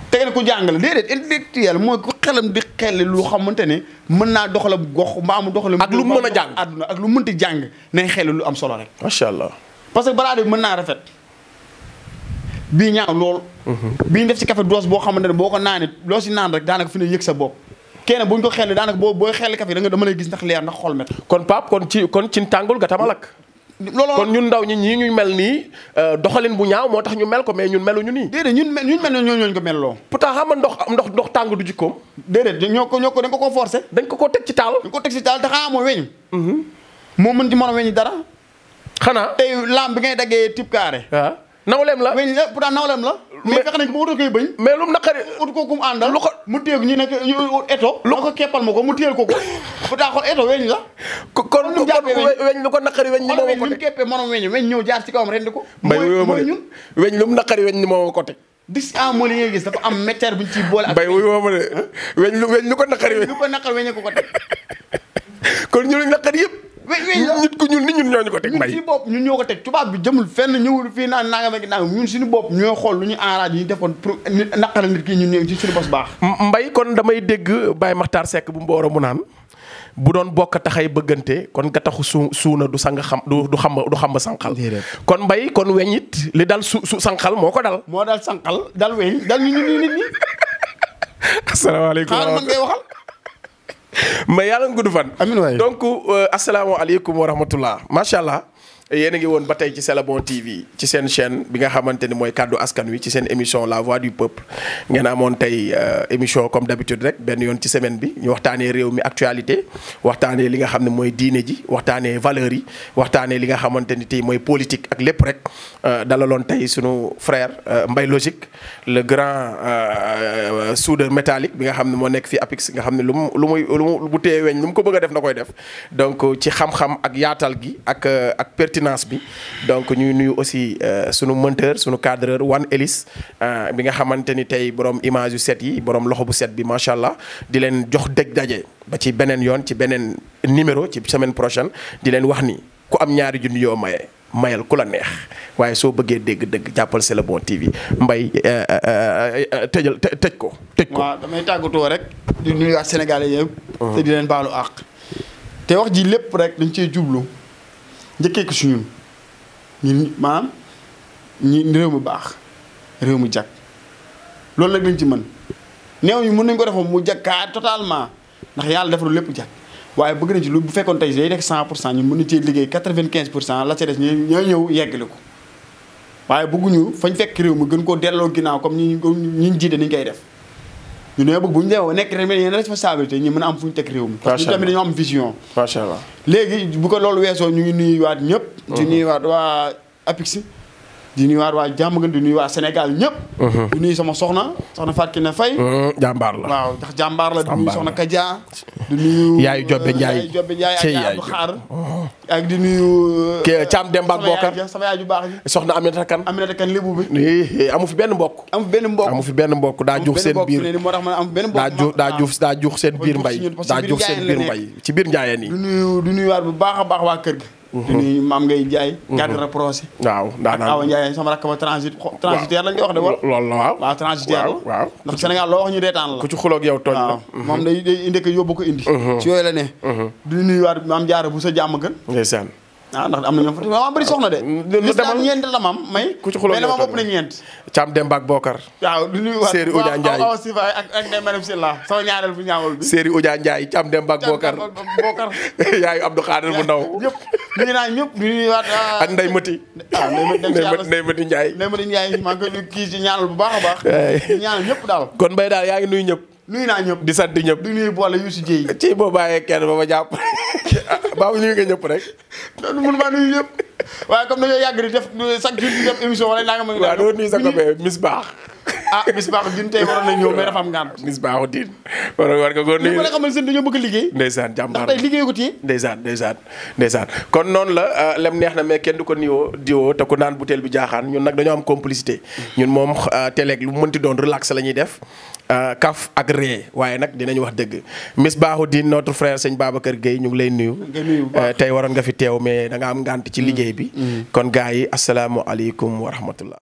tege ne ku jàngale déedéet intellectuel mooy ku xelam di xelli lu xamante ne mën naa doxalam gox mbaa mu doxalam. ak lu mën a jàng àdduna ak lu mënti jàng nay xelli lu am solo rek. macha allah. parce que balaa de mën naa rafet bii ñaaw lool. bii ñu def ci café dose boo xamante ne boo ko naanee loo si naan rek daanaka fi ne yëg sa bopp. kenn bu ñu ko xelli daanaka booy xelli café da nga dama lay gis ndax leer ndax xol met. kon Pape kon ci tàngul ga tamalak. looloo kon ñun ndaw ñi ñuy mel nii doxalin bu ñaaw moo tax ñu mel ko mais ñun meluñu nii. déedéet ñun mel ne ñooñu ko melloo. pourtant xam nga ndox tàng du jikkoom. déedéet ñoo ko dañ ko forcé. dañ ko teg ci taal. dañ ko teg ci taal te xanaa moo weñ. moo mën ci mën a weñ dara. xanaa tey lamb bi ngay daggee type carré. waaw nawleem la. weñ la pourtant nawleem la. mais fexe nañ ko ba koy bëñ. mais lu mu naqari. ut ko kum àndal. lu ko mu téye ñu nekk ñu eto. lu ko keppal ma ko mu téyel ko pourtant xool eto weñ la. kon weñ lu ko naqari weñ ni moo ko teg. keppee morom weñ ñëw jaar ci kawam rendi ko. mooy ñun weñ lu mu naqari weñ ni moo ko teg. dis moo li ngay gis dafa am matière bu ñu ciy boole. mbay wuy woo ma de weñ lu ko naqari weñ. lu ko naqari weñ ko teg. kon ñu naqari yëpp. nit ku ñun ñooñu ko teg mbay. ñun si bopp ñun ñoo ko teg tubaab bi jëmul fenn ñëwul fii naan nangam ak nangam ñun suñu bopp ñoo xool lu ñu enrage ñu defoon pour naqaral nit ki ñun ci suñu bos baax. mbay kon damay dégg Baye Makhtar Seck bu Mboro mu naan bu doon bokk taxay bëggante kon nga taxu suuna du sang xam du xam sànqal. kon mbay kon weñ it li dal su sànqal moo ko dal. moo dal sànqal dal weñ dal ñu nit ñi. asalaamaaleykum xaaral man ngay waxal. mais yàlla nga gudd fan. amiin waay donc asalaamaaleykum wa rahmatullah macha allah. yéen a ngi woon ba tey ci C'est le bon TV ci seen chaîne bi nga xamante ni mooy kàddu askan wi ci seen émission La Voix du Peuple ngeen amoon tey émission comme d'habitude rek benn yoon ci semaine bi ñu waxtaanee réew mi actualité waxtaanee li nga xam ne mooy diine ji waxtaanee valeurs yi waxtaanee li nga xamante ni tey mooy politique ak lépp rek dalaloon tey sunu frère Mbaye Logique le grand soudeur métallique bi nga xam ne moo nekk fii APIX nga xam ne lu mu bu téye weñ lu mu ko bëgg a def na koy def donc ci xam-xam ak yaatal gi ak pertinence bi donc ñuy nuyu aussi sunu monteur sunu cadreur Wan Elis bi nga xamante ni tey borom image yu set yi borom loxo bu set bi macha allah di leen jox dëgg daje ba ci beneen yoon ci beneen numéro ci semaine prochaine di leen wax ni ku am ñaari junni yoo maye mayal ku la neex waaye soo bëggee dégg dëgg jàppal C'est le bon TV Mbaye tëj ko. waaw damay tàggatoo rek di nuyuwaat Sénégalais yëpp. te di leen baalu àq. te wax ji lépp rek dañ cee jublu njëkkee ko si ñun maanaam réew mi baax réew mi jag loolu nag lañ ci mën néew ñu mën nañ ko def mu jag kaa totalement ndax yàlla defal lépp jag waaye bëgg nañ ci lu bu fekkoon tey day nekk 100% ñun mën nañ cee liggéey 95% la ca des ñooy ñëw yeggali ko waaye bëgguñu fañ fekk réew mi gën koo delloo ginnaaw comme ñi jiite niñ koy def ñu ne bëgg bu ñu demee nekk rek yenn responsabilité ñi mën a am fu ñu teg réew mi parce que ñu tamit dañoo am vision macha allah léegi bu ko loolu weesoo ñu ngi nuyuwaat ñëpp di nuyuwaat waa APIX di nuyuwaat waa Diamaguène di nuyu waa Sénégal ñëpp di nuyu sama soxna Fatou Kiné Faye jàmbaar la waaw ndax jàmbaar la di nuyu soxna Kadia di nuyu yaayu Jobbe Ndiaye ak Abdou Xaar ak di nuyu Thiam Demba ak Bokar sama yaay ju baax ji soxna Aminata Kane lébu bi amu fi benn mbokk daa juux seen biir moo tax ma am benn mbokk daa juux seen biir mbay ci biir njaayeen yi di nuyuwaat bu baax a baax waa kër gi di nuyu maam ngay jaay garde rapproché waaw ak Awa Ndiaye sama rakk ba transitaire lañ koy wax de loolu la waaw transitaire la waaw ndax Sénégal loo wax ñu reetaan la ku ci xuloog yow tooñ la moom day indi ko yóbbu ko indi ci yooyu la ne di nuyuwaat maam Jaara bu sa Diamaguène ndeysaan ndax am na ñoom fa ma bëri soxna de lislaam ñeent la mam may ku ci xuloog yow mais dama bopp na ñeent Thiam Demba ak Bokar waaw di nuyuwaat Séeri Oudia Ndiaye Awa Sifa ak Ndeye Mariam Silla sama ñaareel bu ñaawal bi Séeri Oudia Ndiaye Thiam Demba ak Bokar yaayu Abdou Khadir bu ndaw ñëpp nuyu naa ñëpp di nuyuwaat ak Ndeye Mati Ndeye Mati Ndiaye maa ngi koy kii ci ñaanal bu baax a baax ñaanal ñëpp daal kon Mbaye daal yaa ngi nuyu ñëpp nuyu naa ñëpp di sant ñëpp di nuyu boole Youssou Dieye ci boo bàyyee kenn ba ma jàpp baabu nuyu nga ñëpp rek loolu mënu maa nuyu ñëpp waaye comme dañoo yàgg di def chaque jour di def émission wala naa nga ma waaw doo nuyu sa copain Miss Baax Miss Baax din tey waroon na ñëw mais dafa am ngànt Miss Baaxu diin war nga ko nuyu ma la xamal seen dañoo bëgg liggéey ndeysaan jàmbaar ndax tey liggéey ko téye ndeysaan kon noonu la lem neex na mais kenn du ko diwoo te ku naan butéel bi jaaxaan ñun nag dañoo am complicité ñun moom teleeg lu mënti doon relax la ñuy def kaf ak ree waaye nag dinañ wax dëgg Miss Baaxu diin notre frère sëñ Babacar Gueye ñu ngi lay nuyu tey waroon nga fi teew mais da nga am ngànt ci liggéey bi kon gars yi asalaamaaleykum wa rahmatullah